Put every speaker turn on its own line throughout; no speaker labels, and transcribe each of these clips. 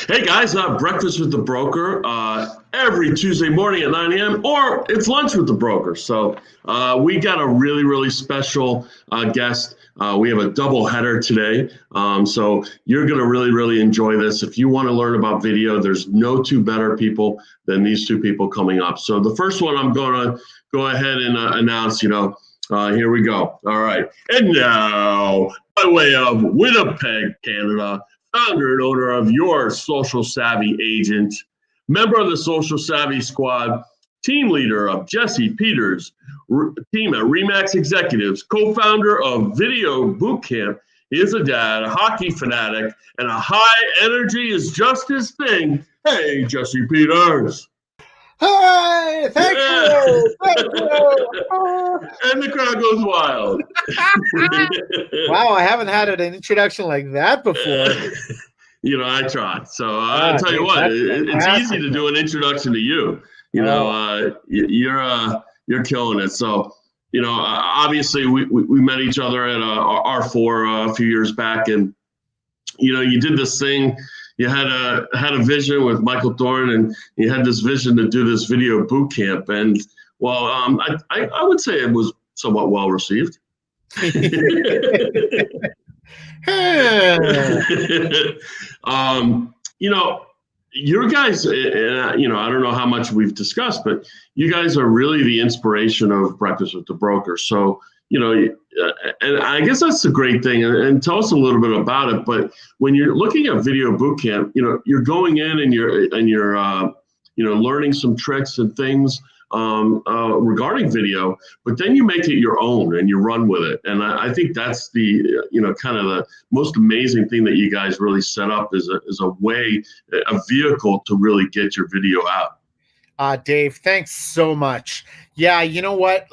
Hey guys, breakfast with the broker every Tuesday morning at 9 a.m. or it's lunch with the broker. So we got a really, really special guest. We have a double header today. So you're going to really, really enjoy this. If you want to learn about video, there's no two better people than these two people coming up. So the first one I'm going to go ahead and announce, here we go. All right. And now, by way of Winnipeg, Canada, founder and owner of Your Social Savvy Agent, member of the Social Savvy Squad, team leader of Jesse Peters, team at Remax Executives, co-founder of Video Bootcamp. He is a dad, a hockey fanatic, and a high energy is just his thing. Hey, Jesse Peters.
Hi, thank you.
And the crowd goes wild.
Wow, I haven't had an introduction like that before.
I tried. So I'll tell you what, it's easy to do an introduction to you. You're killing it. So, obviously we met each other at R4 a few years back, and you did this thing. You had a vision with Michael Thorne, and you had this vision to do this video boot camp. And I would say it was somewhat well received. Your guys, I don't know how much we've discussed, but you guys are really the inspiration of Breakfast with the Broker. So, and I guess that's the great thing. And tell us a little bit about it. But when you're looking at Video Bootcamp, you're going in and you're learning some tricks and things regarding video, but then you make it your own and you run with it. And I think that's the, kind of the most amazing thing that you guys really set up is a way, a vehicle to really get your video out.
Dave, thanks so much. Yeah, you know what?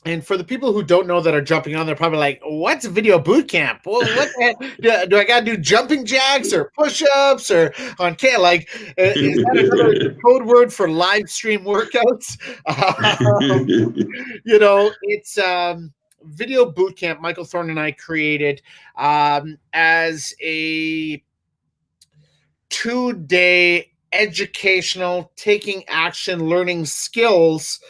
And for the people who don't know that are jumping on, they're probably like, what's Video Boot Camp? Well, what do I got to do jumping jacks or push-ups or on K? Is that another code word for live stream workouts? It's Video Boot Camp. Michael Thorne and I created as a 2-day educational, taking action, learning skills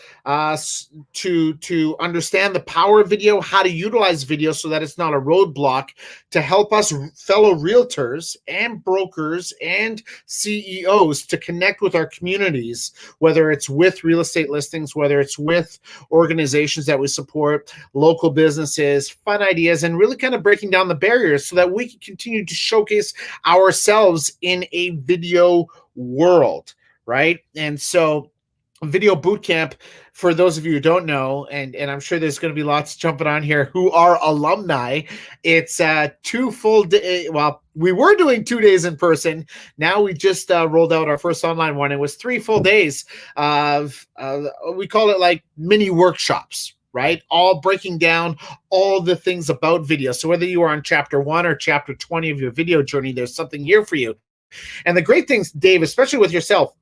to understand the power of video, how to utilize video so that it's not a roadblock, to help us fellow realtors and brokers and CEOs to connect with our communities, whether it's with real estate listings, whether it's with organizations that we support, local businesses, fun ideas, and really kind of breaking down the barriers so that we can continue to showcase ourselves in a video world, right? And so Video Bootcamp, for those of you who don't know, and I'm sure there's going to be lots jumping on here who are alumni, it's 2 full days. Well, we were doing 2 days in person. Now we just rolled out our first online one. It was 3 full days of, we call it like mini workshops, right? All breaking down all the things about video. So whether you are on chapter 1 or chapter 20 of your video journey, there's something here for you. And the great things, Dave, especially with yourself,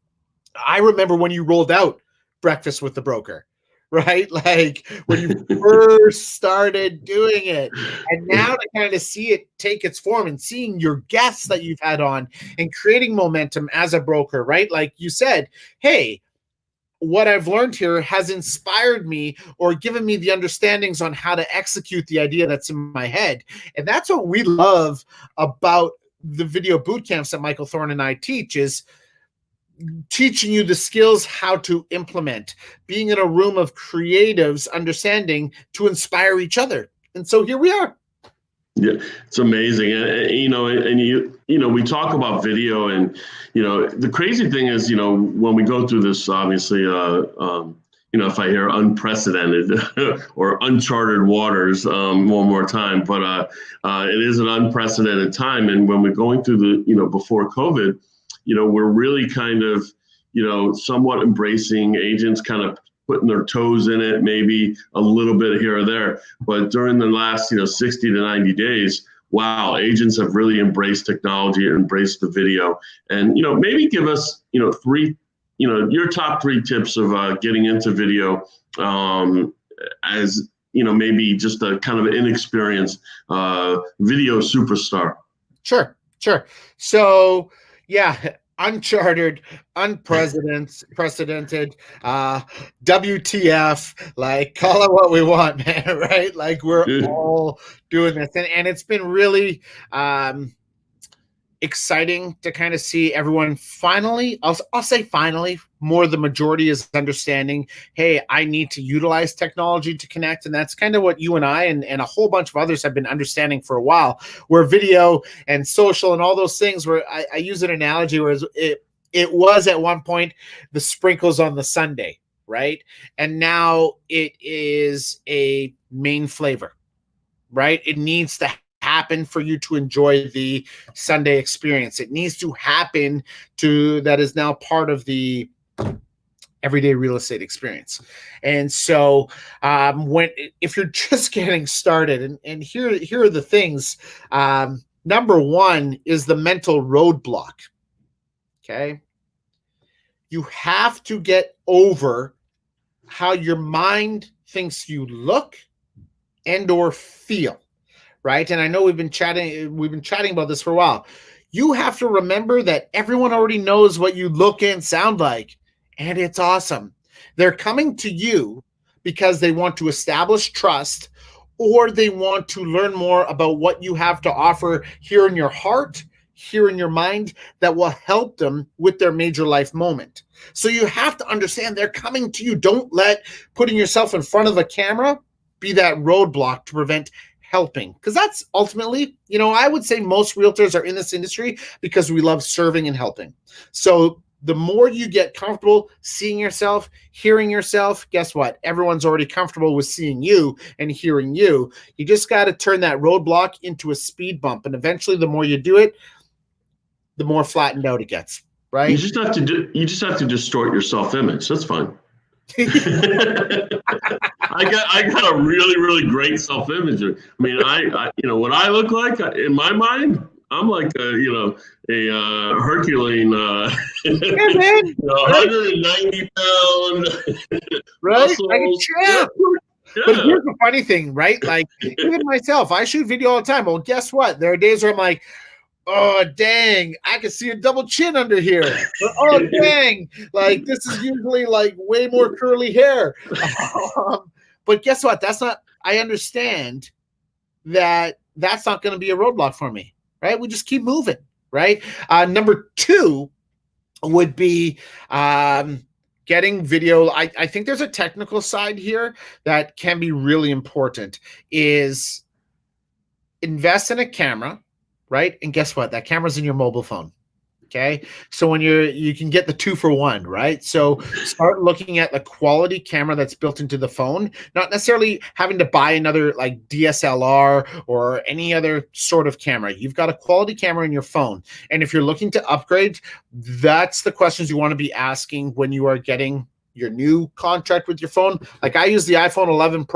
I remember when you rolled out Breakfast with the Broker, right? Like when you first started doing it. And now to kind of see it take its form and seeing your guests that you've had on and creating momentum as a broker, right? Like you said, hey, what I've learned here has inspired me or given me the understandings on how to execute the idea that's in my head. And that's what we love about the video boot camps that Michael Thorne and I teach, is teaching you the skills how to implement, being in a room of creatives, understanding to inspire each other. And so here we are.
Yeah, it's amazing. And we talk about video, and, the crazy thing is, when we go through this, obviously, if I hear unprecedented or uncharted waters one more time, but it is an unprecedented time. And when we're going through the, before COVID, we're really kind of, somewhat embracing agents kind of putting their toes in it, maybe a little bit here or there. But during the last, 60 to 90 days, wow, agents have really embraced technology and embraced the video. And, maybe give us, 3, your top 3 tips of getting into video as, maybe just a kind of inexperienced video superstar.
Sure. So, Yeah, uncharted, unprecedented, WTF, like call it what we want, man, right? Like we're all doing this. And it's been really exciting to kind of see everyone finally, I'll say finally, more the majority is understanding, hey, I need to utilize technology to connect. And that's kind of what you and I and a whole bunch of others have been understanding for a while, where video and social and all those things, where I use an analogy where it was at one point the sprinkles on the sundae, right? And now it is a main flavor, right? It needs to happen for you to enjoy the Sunday experience. It needs to happen to that is now part of the everyday real estate experience. And so when if you're just getting started, and here are the things. Number one is the mental roadblock. Okay. You have to get over how your mind thinks you look and or feel. Right. And I know we've been chatting about this for a while. You have to remember that everyone already knows what you look and sound like, and it's awesome. They're coming to you because they want to establish trust, or they want to learn more about what you have to offer here in your heart, here in your mind, that will help them with their major life moment. So you have to understand they're coming to you. Don't let putting yourself in front of a camera be that roadblock to prevent helping, because that's ultimately, I would say most realtors are in this industry because we love serving and helping. So the more you get comfortable seeing yourself, hearing yourself, guess what? Everyone's already comfortable with seeing you and hearing you. You just got to turn that roadblock into a speed bump. And eventually, the more you do it, the more flattened out it gets, right?
You just have to distort your self-image. That's fine. I got a really, really great self-image. I mean, I what I look like in my mind, I'm like a Herculean, 190 pound,
right?
muscles.
Like a champ. Yeah. But here's the funny thing, right? Like even myself, I shoot video all the time. Well, guess what? There are days where I'm like, oh dang, I can see a double chin under here. Or, oh dang, like this is usually like way more curly hair. But guess what? I understand that that's not going to be a roadblock for me, right? We just keep moving, right? Number two would be getting video. I think there's a technical side here that can be really important, is invest in a camera. Right. And guess what? That camera's in your mobile phone. Okay. So when you can get the 2-for-1, right? So start looking at the quality camera that's built into the phone, not necessarily having to buy another like DSLR or any other sort of camera. You've got a quality camera in your phone. And if you're looking to upgrade, that's the questions you want to be asking when you are getting your new contract with your phone. Like I use the iPhone 11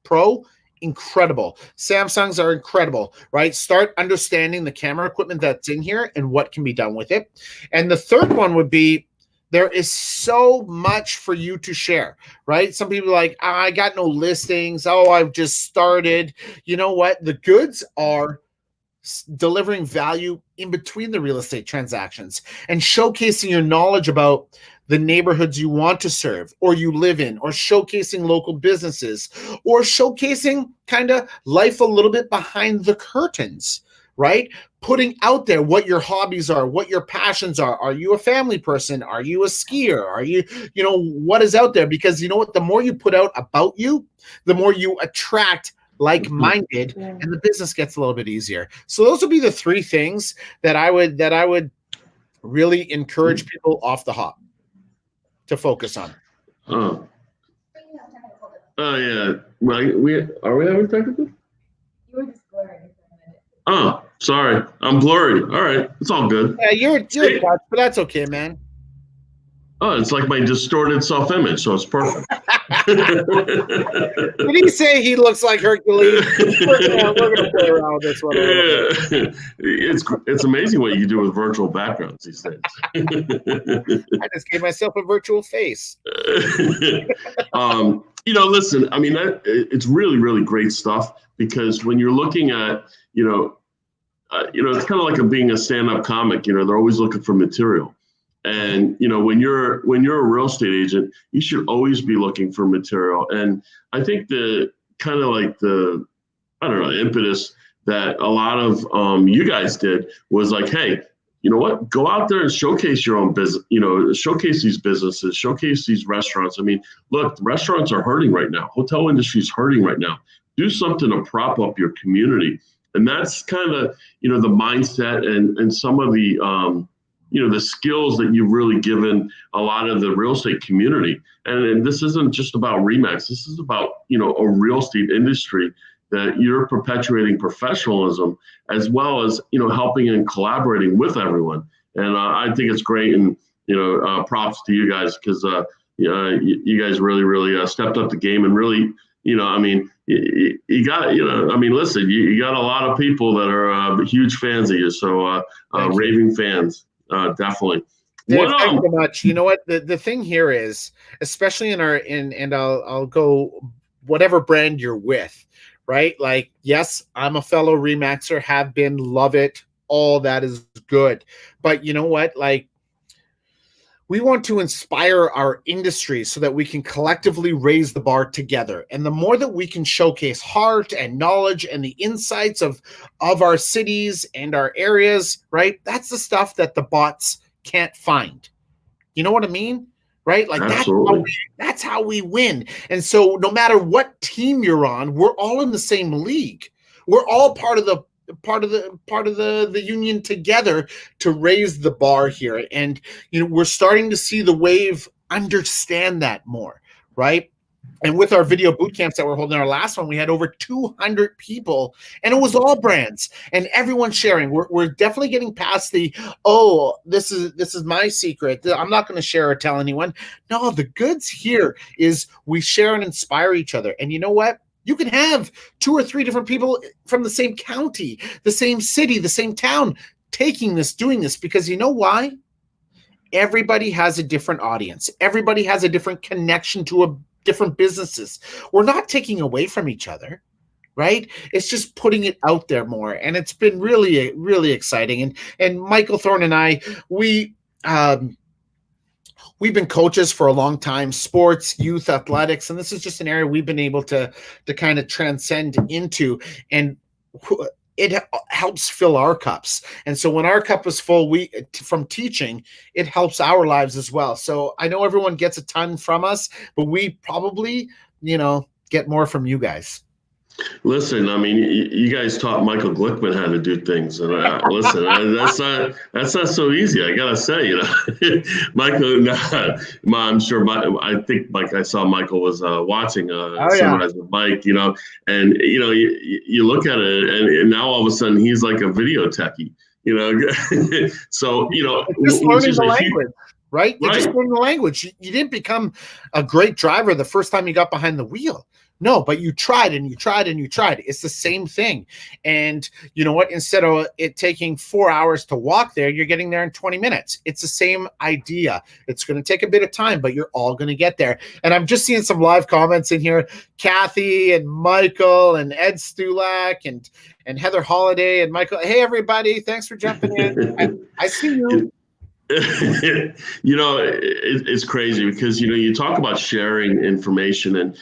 Pro. Incredible. Samsungs are incredible, right? Start understanding the camera equipment that's in here and what can be done with it. And the third one would be, there is so much for you to share, right? Some people are like, I got no listings. Oh, I've just started. You know what? The goods are delivering value in between the real estate transactions and showcasing your knowledge about the neighborhoods you want to serve or you live in, or showcasing local businesses, or showcasing kind of life a little bit behind the curtains, right? Putting out there what your hobbies are, what your passions are. Are you a family person? Are you a skier? Are you, what is out there? Because you know what, the more you put out about you, the more you attract like-minded, and the business gets a little bit easier. So those would be the three things that I would really encourage people off the hop to focus on.
Oh yeah. Well, are we having technical?
You were just blurry.
Oh, sorry. I'm blurry. All right. It's all good.
Yeah, you're touch, but that's okay, man.
Oh, it's like my distorted self-image, so it's perfect.
Did he say he looks like Hercules? We're gonna play around with this one.
Yeah. It's amazing what you can do with virtual backgrounds these days.
I just gave myself a virtual face.
Listen, I mean, it's really, really great stuff, because when you're looking at, it's kind of like being a stand-up comic. They're always looking for material. And when you're a real estate agent, you should always be looking for material. And I think the kind of like the I don't know impetus that a lot of you guys did was like, hey, you know what? Go out there and showcase your own business. Showcase these businesses, showcase these restaurants. I mean, look, restaurants are hurting right now. Hotel industry is hurting right now. Do something to prop up your community, and that's kind of the mindset and some of the the skills that you've really given a lot of the real estate community. And this isn't just about RE/MAX. This is about, a real estate industry that you're perpetuating professionalism as well as, helping and collaborating with everyone. And I think it's great. And, props to you guys because you guys really, really stepped up the game and really, you got, listen, you got a lot of people that are huge fans of you. So raving fans. Definitely.
Dave, thank you so much. You know what? The thing here is, especially and I'll go whatever brand you're with, right? Like, yes, I'm a fellow RE/MAXer, have been, love it. All that is good. But you know what? Like, we want to inspire our industry so that we can collectively raise the bar together. And the more that we can showcase heart and knowledge and the insights of our cities and our areas, right? That's the stuff that the bots can't find. You know what I mean? Right? Like that's how we win. And so no matter what team you're on, we're all in the same league. We're all part of the union together to raise the bar here. And we're starting to see the wave understand that more, right? And with our video boot camps that we're holding, our last one, we had over 200 people, and it was all brands and everyone sharing. We're definitely getting past the, this is my secret, I'm not going to share or tell anyone. No, the goods here is we share and inspire each other. And you know what? You can have 2 or 3 different people from the same county, the same city, the same town doing this, because you know why? Everybody has a different audience. Everybody has a different connection to different businesses. We're not taking away from each other, right? It's just putting it out there more. And it's been really, really exciting. And Michael Thorne and I, we've been coaches for a long time, sports, youth athletics, and this is just an area we've been able to kind of transcend into, and it helps fill our cups. And so when our cup is full, from teaching, it helps our lives as well. So I know everyone gets a ton from us, but we probably, get more from you guys.
Listen, I mean, you guys taught Michael Glickman how to do things, and listen, that's not so easy. I gotta say, Michael. I'm sure. I think I saw Michael was watching Sunrise with Mike, and you look at it, and now all of a sudden he's like a video techie, So
just learning the language. Right? You're just learning the language. You didn't become a great driver the first time you got behind the wheel. No, but you tried and you tried and you tried. It's the same thing. And you know what? Instead of it taking 4 hours to walk there, you're getting there in 20 minutes. It's the same idea. It's going to take a bit of time, but you're all going to get there. And I'm just seeing some live comments in here. Kathy and Michael and Ed Stulak and Heather Holiday and Michael. Hey, everybody. Thanks for jumping in. I see you.
It's crazy because you talk about sharing information, and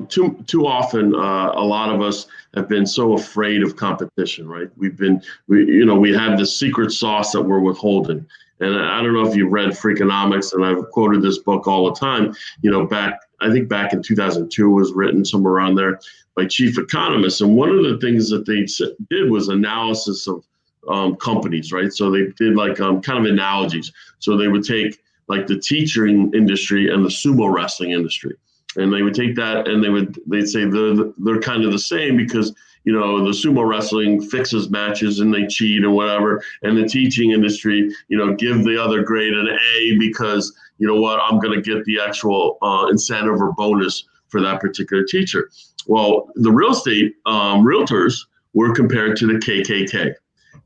too often a lot of us have been so afraid of competition, right? We have this secret sauce that we're withholding. And I don't know if you've read Freakonomics, and I've quoted this book all the time. I think back in 2002 was written somewhere around there by chief economists, and one of the things that they did was analysis of companies, right? So they did kind of analogies. So they would take like the teaching industry and the sumo wrestling industry, and they would take that and they'd say they're kind of the same because the sumo wrestling fixes matches and they cheat or whatever, and the teaching industry give the other grade an A because I'm going to get the actual incentive or bonus for that particular teacher. Well, the real estate realtors were compared to the KKK.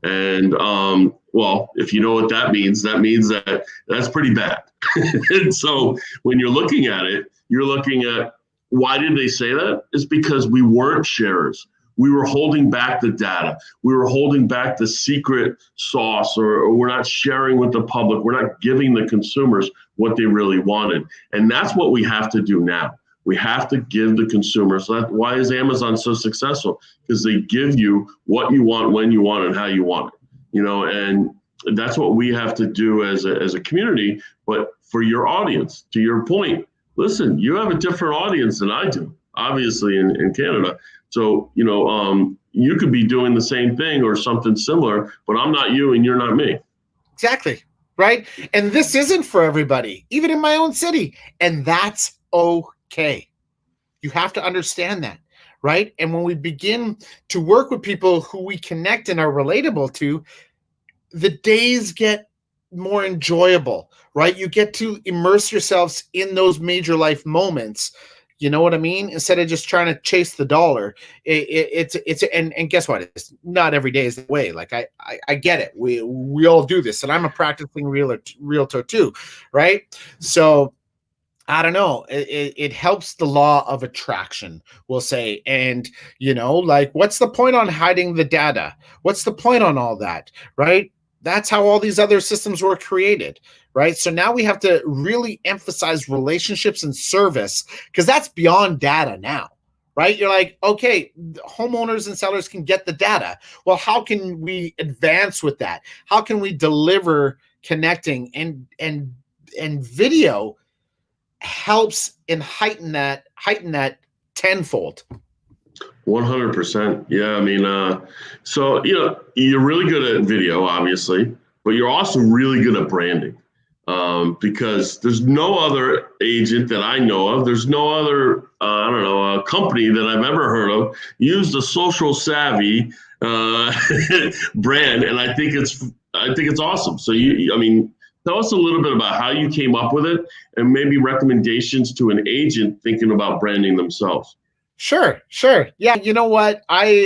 And if you know what that means that that's pretty bad. And so when you're looking at it, you're looking at why did they say that? It's because we weren't sharers. we were holding back the data. We were holding back the secret sauce, or we're not sharing with the public. We're not giving the consumers what they really wanted. And that's what we have to do now. We have to give the consumers. Why is Amazon so successful? Because they give you what you want, when you want, and how you want it. And that's what we have to do as a community. But for your audience, to your point, listen, you have a different audience than I do, obviously, in Canada. So, you could be doing the same thing or something similar, but I'm not you and you're not me.
Exactly. Right. And this isn't for everybody, even in my own city. And that's okay. You have to understand that. Right. And when we begin to work with people who we connect and are relatable to, the days get more enjoyable, right? You get to immerse yourselves in those major life moments. You know what I mean? Instead of just trying to chase the dollar, and guess what? It's not every day is the way. Like I get it. We all do this, and I'm a practicing realtor too, right? So I don't know. It helps the law of attraction, we'll say. And, like, what's the point on hiding the data? What's the point on all that, right? That's how all these other systems were created, right? So now we have to really emphasize relationships and service, because that's beyond data now, right? You're like, okay, homeowners and sellers can get the data. Well, how can we advance with that? How can we deliver connecting and video helps and heighten that tenfold.
100%. Yeah. I mean, so, you're really good at video, obviously, but you're also really good at branding, because there's no other agent that I know of. There's no other, company that I've ever heard of use the Social Savvy brand. And I think it's awesome. So tell us a little bit about how you came up with it and maybe recommendations to an agent thinking about branding themselves.
Sure. Yeah, you know what? I'd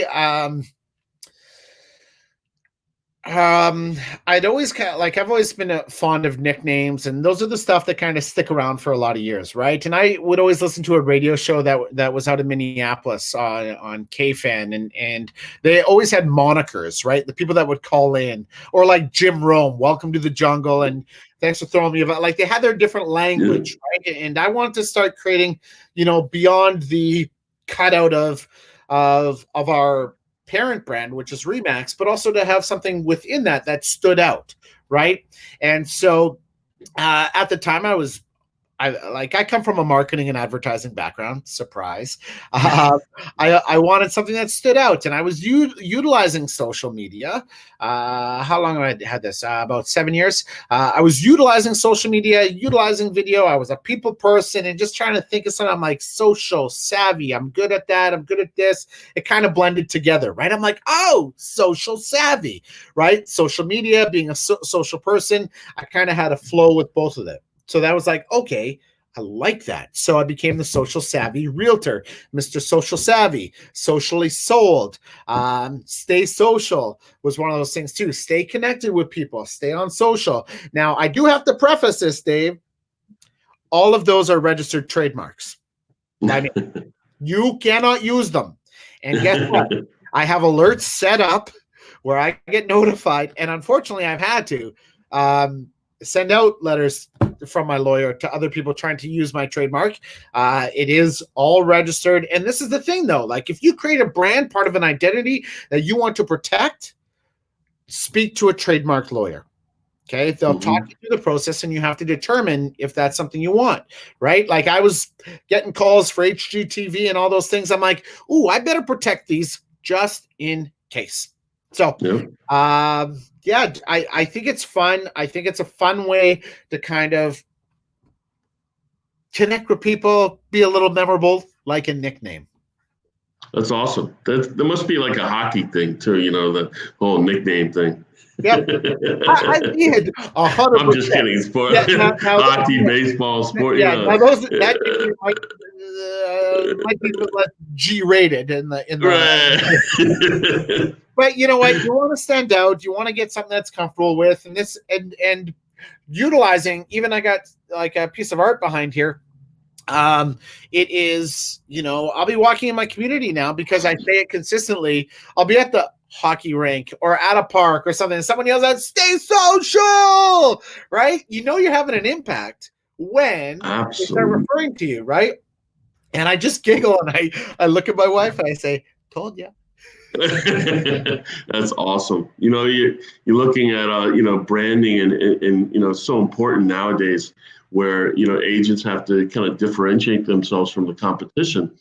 always I've always been fond of nicknames, and those are the stuff that kind of stick around for a lot of years, right? And I would always listen to a radio show that was out of Minneapolis on KFan, and they always had monikers, right? The people that would call in, or like Jim Rome, welcome to the jungle, and thanks for throwing me about. Like, they had their different language, right? And I wanted to start creating, beyond the cutout of our parent brand, which is Remax, but also to have something within that stood out, right? And so at the time I come from a marketing and advertising background. Surprise. I wanted something that stood out, and I was utilizing social media. How long have I had this? About 7 years. I was utilizing social media, utilizing video. I was a people person and just trying to think of something. I'm like, social savvy. I'm good at that. I'm good at this. It kind of blended together, right? I'm like, oh, social savvy, right? Social media, being a social person, I kind of had a flow with both of them. So that was like, okay, I like that. So I became the Social Savvy Realtor, Mr. Social Savvy, socially sold. Stay social was one of those things too. Stay connected with people, stay on social. Now, I do have to preface this, Dave. All of those are registered trademarks. I mean, you cannot use them. And guess what? I have alerts set up where I get notified. And unfortunately, I've had to send out letters from my lawyer to other people trying to use my trademark. It is all registered. And this is the thing, though. Like, if you create a brand, part of an identity that you want to protect, speak to a trademark lawyer. Okay, they'll talk you through the process, and you have to determine if that's something you want, right? Like, I was getting calls for HGTV and all those things. I'm like, ooh, I better protect these just in case. So, yeah, I think it's fun. I think it's a fun way to kind of connect with people, be a little memorable, like a nickname.
That's awesome. That must be like a hockey thing too, the whole nickname thing.
Yep. I did 100%.
I'm just kidding. Sport, now, hockey, baseball, sport.
Yeah, now that might be less G-rated in the.
Right.
But you know what? You want to stand out. You want to get something that's comfortable with, and utilizing. Even I got like a piece of art behind here. It is, I'll be walking in my community now because I say it consistently. I'll be at the hockey rink or at a park or something, and someone yells out, "Stay social," right? You're having an impact when they start
Absolutely.
referring to you, right? And I just giggle and I look at my wife and I say, "Told you."
That's awesome. You're looking at branding and so important nowadays where agents have to kind of differentiate themselves from the competition.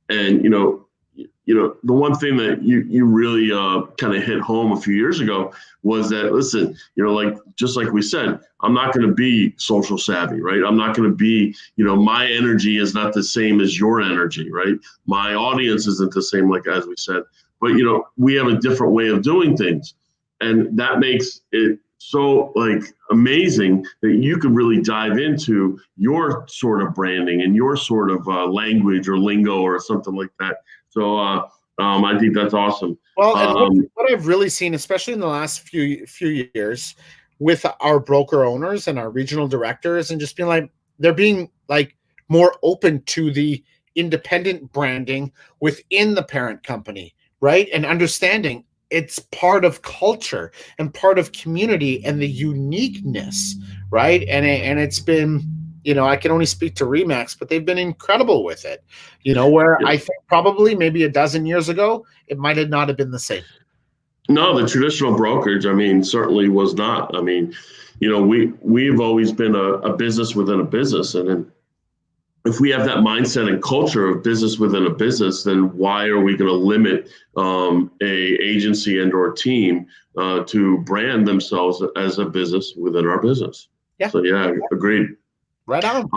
And the one thing that you really kind of hit home a few years ago was that, listen, like just like we said, I'm not going to be social savvy, right? I'm not going to be, my energy is not the same as your energy, right? My audience isn't the same, like as we said, but we have a different way of doing things, and that makes it so like amazing that you could really dive into your sort of branding and your sort of language or lingo or something like that. So I think that's awesome.
Well, and what I've really seen, especially in the last few years, with our broker owners and our regional directors, and just being like, they're being like more open to the independent branding within the parent company, right? And understanding it's part of culture and part of community and the uniqueness, right? And it's been, I can only speak to Remax, but they've been incredible with it. Where
Yeah.
I think probably maybe a dozen years ago, it might have not have been the same.
No, the traditional brokerage, certainly was not. We've always been a business within a business, and then if we have that mindset and culture of business within a business, then why are we going to limit a agency and or team to brand themselves as a business within our business?
Yeah.
So yeah, agreed.
Right on.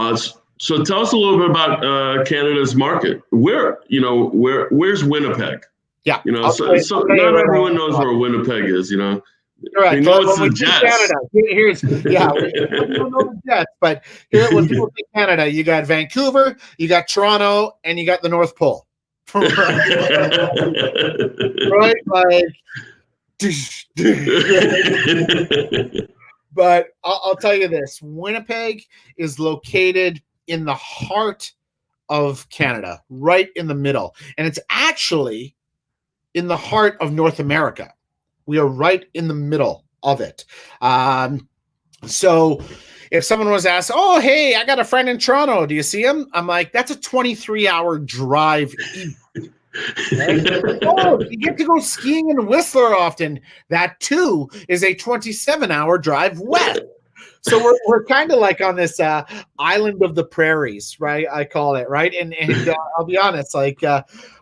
So tell us a little bit about Canada's market. Where's Winnipeg?
Yeah.
So not everyone knows where Winnipeg is.
Correct.
They know it's the Jets.
Canada. We don't know the Jets, but here when people think Canada, you got Vancouver, you got Toronto, and you got the North Pole. Right? Like, but I'll tell you this: Winnipeg is located in the heart of Canada, right in the middle, and it's actually in the heart of North America. We are right in the middle of it. So if someone was asked, "Oh, hey, I got a friend in Toronto. Do you see him?" I'm like, that's a 23-hour drive east. Right? Oh, you get to go skiing in Whistler often. That too is a 27-hour drive west. So we're kind of like on this island of the prairies, right? I call it, right? And I'll be honest, like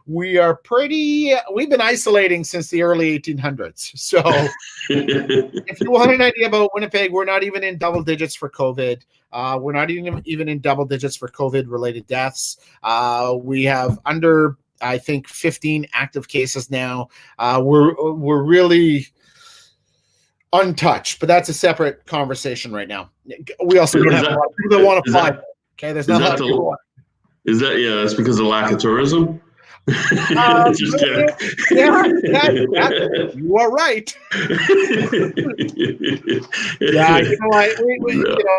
we've been isolating since the early 1800s. So if you want an idea about Winnipeg, we're not even in double digits for COVID. We're not even in double digits for COVID-related deaths. We have under, I think, 15 active cases now. We're really untouched, but that's a separate conversation right now. We also don't have a lot of people that want to fly. Okay, there's not a lot of people.
Is that that's because of lack of tourism? Just kidding.
Yeah, you are right. Yeah,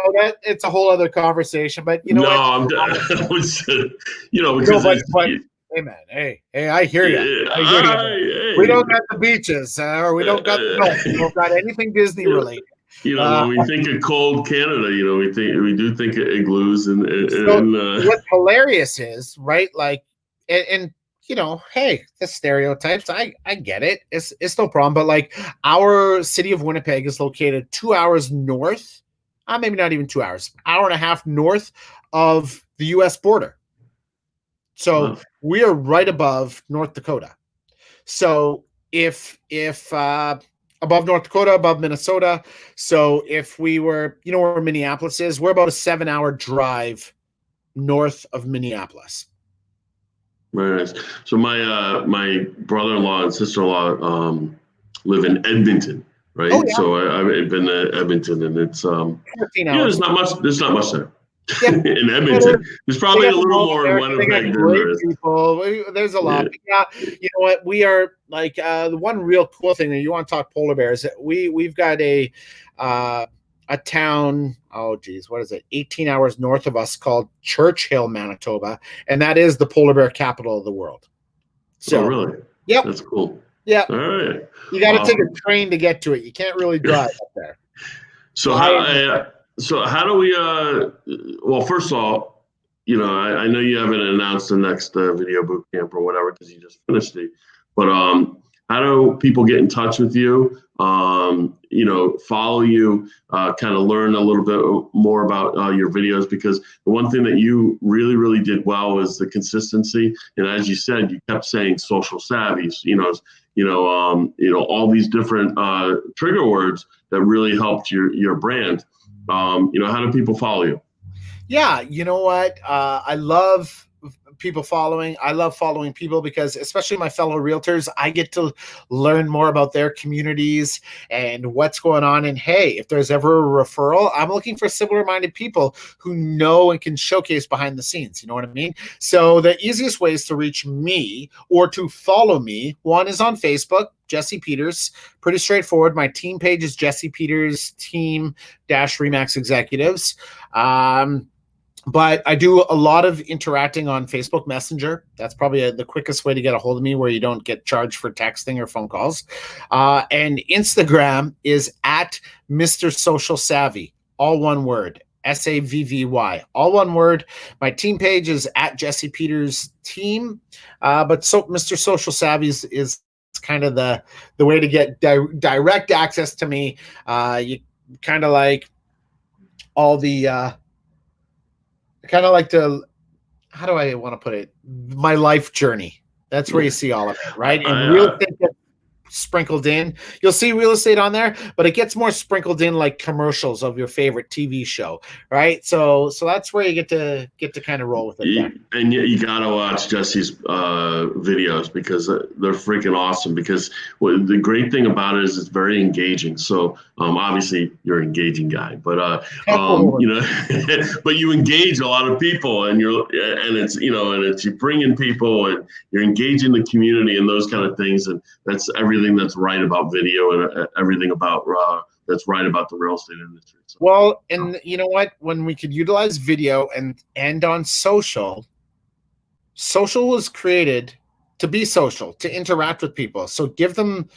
that it's a whole other conversation. But
I'm
hey man, hey, I hear you. We don't got the beaches, or we don't got we don't got anything Disney related.
When we think of cold Canada, we do think of igloos and
what's hilarious is, right? Like, and hey, the stereotypes, I get it. It's no problem. But like, our city of Winnipeg is located 2 hours north, maybe not even 2 hours, hour and a half north of the U.S. border. So we are right above North Dakota. So if above North Dakota, above Minnesota. So if we were, where Minneapolis is, we're about a 7-hour drive north of Minneapolis.
Very nice. So my brother-in-law and sister-in-law live in Edmonton, right? Oh, yeah. So I've been to Edmonton, and it's
14
there's
hours.
not much there.
Yeah.
In Edmonton, there's probably a little more in Winnipeg than there is.
There's a lot. Yeah, you know what? We are like the one real cool thing that you want to talk polar bears. We've got a a town, oh geez, what is it? 18 hours north of us called Churchill, Manitoba, and that is the polar bear capital of the world. So,
Oh, really?
yep,
That's cool.
yep.
All right.
You got to take a train to get to it. You can't really drive up there.
So how do we? Well, first of all, I know you haven't announced the next video boot camp or whatever because you just finished it. But how do people get in touch with you? Follow you, kind of learn a little bit more about your videos, because the one thing that you really, really did well is the consistency. And as you said, you kept saying social savvies, all these different trigger words that really helped your brand. How do people follow you?
Yeah, you know what? I love people following. I love following people because, especially my fellow realtors, I get to learn more about their communities and what's going on. And hey, if there's ever a referral, I'm looking for similar-minded people who know and can showcase behind the scenes. You know what I mean? So the easiest ways to reach me or to follow me, one is on Facebook, Jesse Peters. Pretty straightforward. My team page is Jesse Peters Team Remax Executives. But I do a lot of interacting on Facebook Messenger. That's probably the quickest way to get a hold of me, where you don't get charged for texting or phone calls. And Instagram is at Mr. Social Savvy, all one word, SAVVY, all one word. My team page is at Jesse Peters Team. But Mr. Social Savvy is kind of the way to get direct access to me. You kind of like all the kind of like how do I want to put it? My life journey. That's where you see all of it, right? And real estate gets sprinkled in. You'll see real estate on there, but it gets more sprinkled in like commercials of your favorite TV show, right? So that's where you get to kind of roll with it.
And you gotta watch Jesse's videos, because they're freaking awesome. Because the great thing about it is it's very engaging. So obviously you're an engaging guy, but but you engage a lot of people, and it's you bring in people, and you're engaging the community and those kind of things, and that's everything that's right about video, and everything about that's right about the real estate industry. So.
Well, and you know what? When we could utilize video and on social was created to be social, to interact with people. So give them,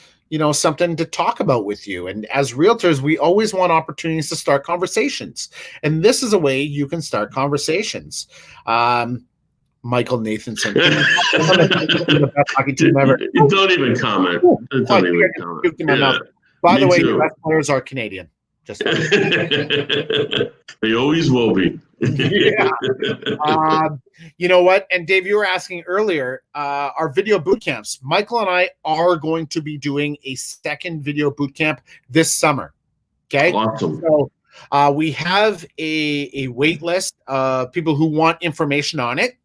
something to talk about with you. And as realtors, we always want opportunities to start conversations. And this is a way you can start conversations. Michael Nathanson.
Don't even comment. Don't even comment.
Yeah. By the way, the best players are Canadian. Just
they always will be.
Yeah. You know what? And Dave, you were asking earlier, our video boot camps. Michael and I are going to be doing a second video boot camp this summer. Okay.
Awesome.
So we have a wait list of people who want information on it.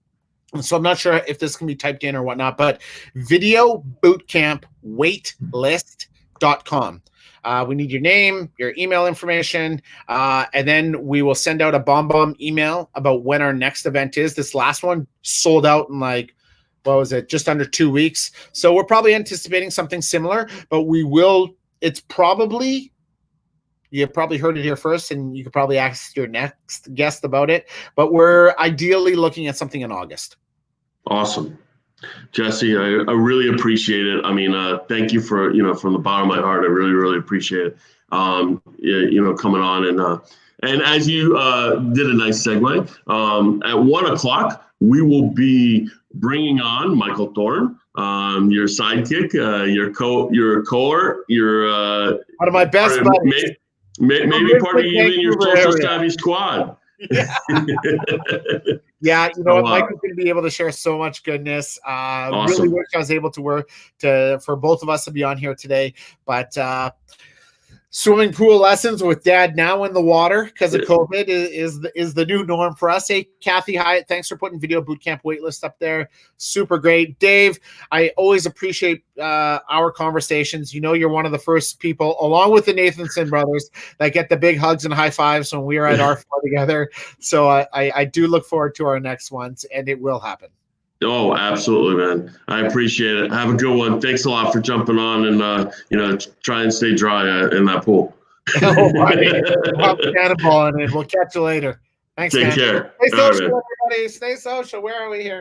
So I'm not sure if this can be typed in or whatnot, but videobootcampwaitlist.com. We need your name, your email information, and then we will send out a bomb email about when our next event is. This last one sold out in just under 2 weeks. So we're probably anticipating something similar, but you probably heard it here first, and you could probably ask your next guest about it, but we're ideally looking at something in August.
Awesome. Jesse, I really appreciate it. I mean, thank you for, from the bottom of my heart, I really, really appreciate it. Coming on, and as you did a nice segue, at 1:00, we will be bringing on Michael Thorne, your sidekick, your cohort, your
one of my best buddies.
Maybe part of you in your social savvy squad.
Yeah. Yeah, you know what? Michael's going to be able to share so much goodness. Awesome. Really wish I was able to for both of us to be on here today, but swimming pool lessons with Dad now in the water because of COVID is the new norm for us. Hey, Kathy Hyatt, thanks for putting Video Bootcamp waitlist up there. Super great. Dave, I always appreciate our conversations. You're one of the first people, along with the Nathanson brothers, that get the big hugs and high fives when we are at our floor together. So I do look forward to our next ones, and it will happen.
Oh, absolutely, man. I appreciate it. Have a good one. Thanks a lot for jumping on and, try and stay dry in that pool.
Oh, buddy. We'll have a cannonball in it. We'll catch you later. Thanks,
Take
man.
care.
Stay
All right,
social,
man.
everybody. Stay social. Where are we here?